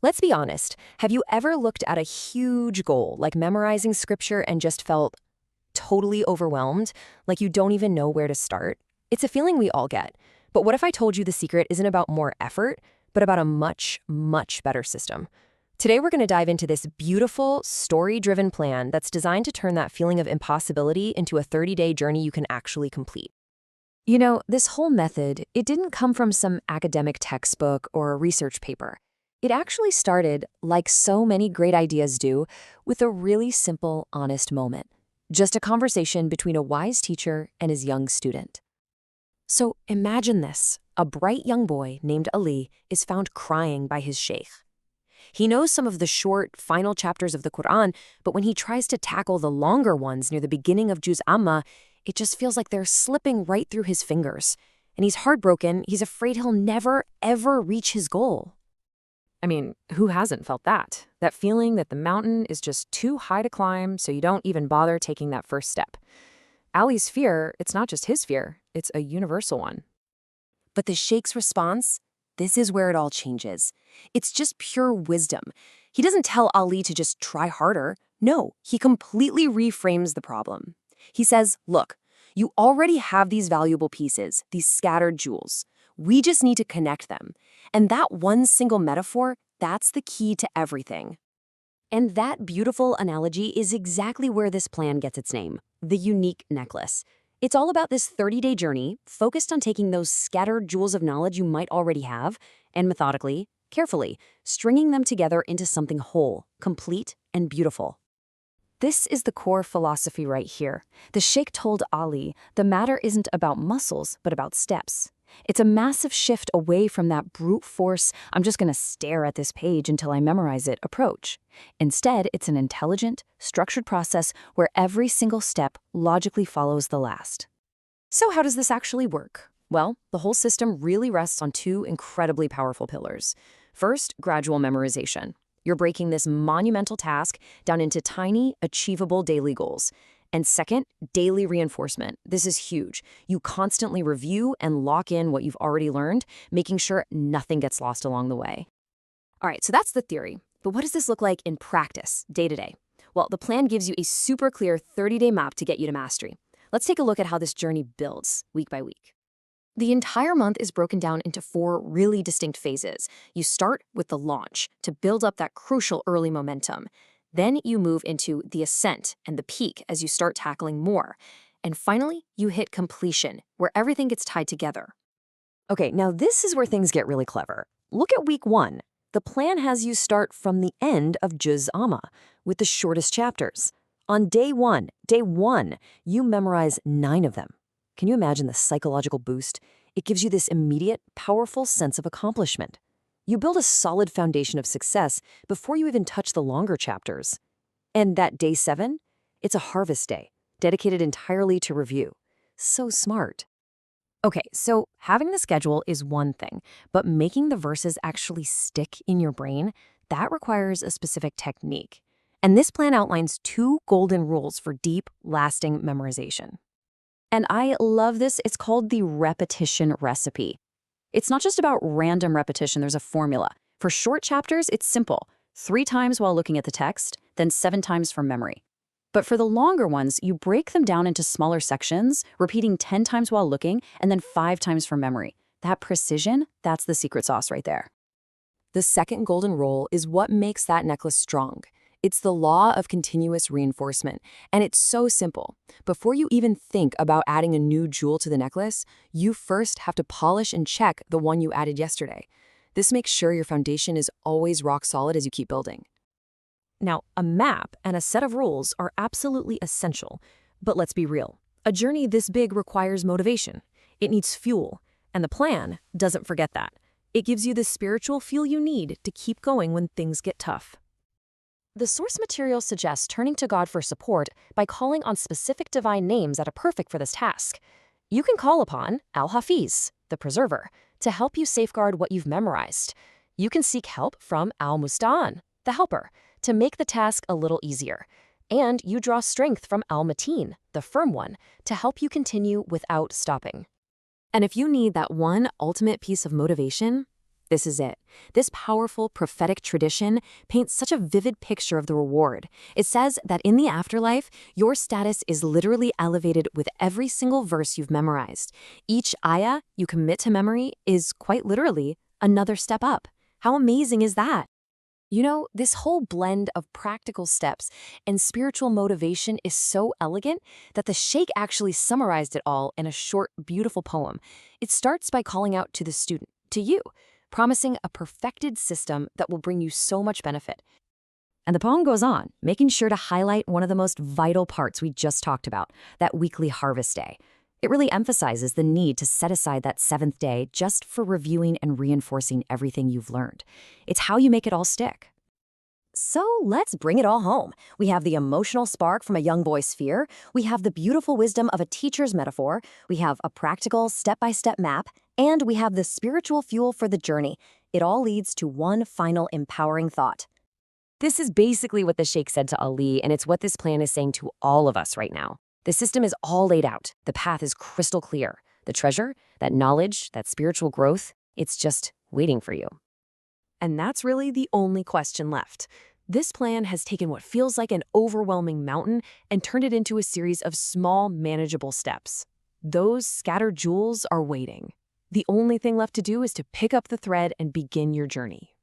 Let's be honest. Have you ever looked at a huge goal, like memorizing scripture, and just felt totally overwhelmed, like you don't even know where to start? It's a feeling we all get. But what if I told you the secret isn't about more effort, but about a much, much better system? Today, we're going to dive into this beautiful, story-driven plan that's designed to turn that feeling of impossibility into a 30-day journey you can actually complete. You know, this whole method, it didn't come from some academic textbook or a research paper. It actually started, like so many great ideas do, with a really simple, honest moment. Just a conversation between a wise teacher and his young student. So imagine this. A bright young boy named Ali is found crying by his Sheikh. He knows some of the short, final chapters of the Quran, but when he tries to tackle the longer ones near the beginning of Juz Amma, it just feels like they're slipping right through his fingers. And he's heartbroken. He's afraid he'll never, ever reach his goal. I mean, who hasn't felt that? That feeling that the mountain is just too high to climb, so you don't even bother taking that first step. Ali's fear, it's not just his fear, it's a universal one. But the Sheikh's response? This is where it all changes. It's just pure wisdom. He doesn't tell Ali to just try harder. No, he completely reframes the problem. He says, look, you already have these valuable pieces, these scattered jewels. We just need to connect them. And that one single metaphor, that's the key to everything. And that beautiful analogy is exactly where this plan gets its name, the unique necklace. It's all about this 30-day journey focused on taking those scattered jewels of knowledge you might already have and methodically, carefully, stringing them together into something whole, complete, and beautiful. This is the core philosophy right here. The Sheikh told Ali, the matter isn't about muscles, but about steps. It's a massive shift away from that brute force, I'm just going to stare at this page until I memorize it approach. Instead, it's an intelligent, structured process where every single step logically follows the last. So how does this actually work? Well, the whole system really rests on two incredibly powerful pillars. First, gradual memorization. You're breaking this monumental task down into tiny, achievable daily goals. And second, daily reinforcement. This is huge. You constantly review and lock in what you've already learned, making sure nothing gets lost along the way. All right, so that's the theory. But what does this look like in practice, day to day? Well, the plan gives you a super clear 30-day map to get you to mastery. Let's take a look at how this journey builds week by week. The entire month is broken down into 4 really distinct phases. You start with the launch to build up that crucial early momentum. Then you move into the ascent and the peak as you start tackling more. And finally, you hit completion, where everything gets tied together. Okay, now this is where things get really clever. Look at week 1. The plan has you start from the end of Juz Amma, with the shortest chapters. On day one, you memorize 9 of them. Can you imagine the psychological boost? It gives you this immediate, powerful sense of accomplishment. You build a solid foundation of success before you even touch the longer chapters. And that day 7, it's a harvest day, dedicated entirely to review. So smart. Okay, so having the schedule is one thing, but making the verses actually stick in your brain, that requires a specific technique. And this plan outlines 2 golden rules for deep, lasting memorization. And I love this. It's called the repetition recipe. It's not just about random repetition, there's a formula. For short chapters, it's simple. 3 times while looking at the text, then 7 times from memory. But for the longer ones, you break them down into smaller sections, repeating 10 times while looking, and then 5 times from memory. That precision, that's the secret sauce right there. The second golden rule is what makes that necklace strong. It's the law of continuous reinforcement, and it's so simple. Before you even think about adding a new jewel to the necklace, you first have to polish and check the one you added yesterday. This makes sure your foundation is always rock solid as you keep building. Now, a map and a set of rules are absolutely essential, but let's be real. A journey this big requires motivation. It needs fuel, and the plan doesn't forget that. It gives you the spiritual fuel you need to keep going when things get tough. The source material suggests turning to God for support by calling on specific divine names that are perfect for this task. You can call upon Al-Hafiz, the preserver, to help you safeguard what you've memorized. You can seek help from Al-Mustan, the helper, to make the task a little easier. And you draw strength from Al-Mateen, the firm one, to help you continue without stopping. And if you need that one ultimate piece of motivation, This is it. This powerful prophetic tradition paints such a vivid picture of the reward. It says that in the afterlife, your status is literally elevated with every single verse you've memorized. Each ayah you commit to memory is quite literally another step up. How amazing is that? You know, this whole blend of practical steps and spiritual motivation is so elegant that the Sheikh actually summarized it all in a short, beautiful poem. It starts by calling out to the student, to you, promising a perfected system that will bring you so much benefit. And the poem goes on, making sure to highlight one of the most vital parts we just talked about, that weekly harvest day. It really emphasizes the need to set aside that seventh day just for reviewing and reinforcing everything you've learned. It's how you make it all stick. So let's bring it all home. We have the emotional spark from a young boy's fear. We have the beautiful wisdom of a teacher's metaphor. We have a practical step-by-step map. And we have the spiritual fuel for the journey. It all leads to one final empowering thought. This is basically what the Sheikh said to Ali, and it's what this plan is saying to all of us right now. The system is all laid out. The path is crystal clear. The treasure, that knowledge, that spiritual growth, it's just waiting for you. And that's really the only question left. This plan has taken what feels like an overwhelming mountain and turned it into a series of small, manageable steps. Those scattered jewels are waiting. The only thing left to do is to pick up the thread and begin your journey.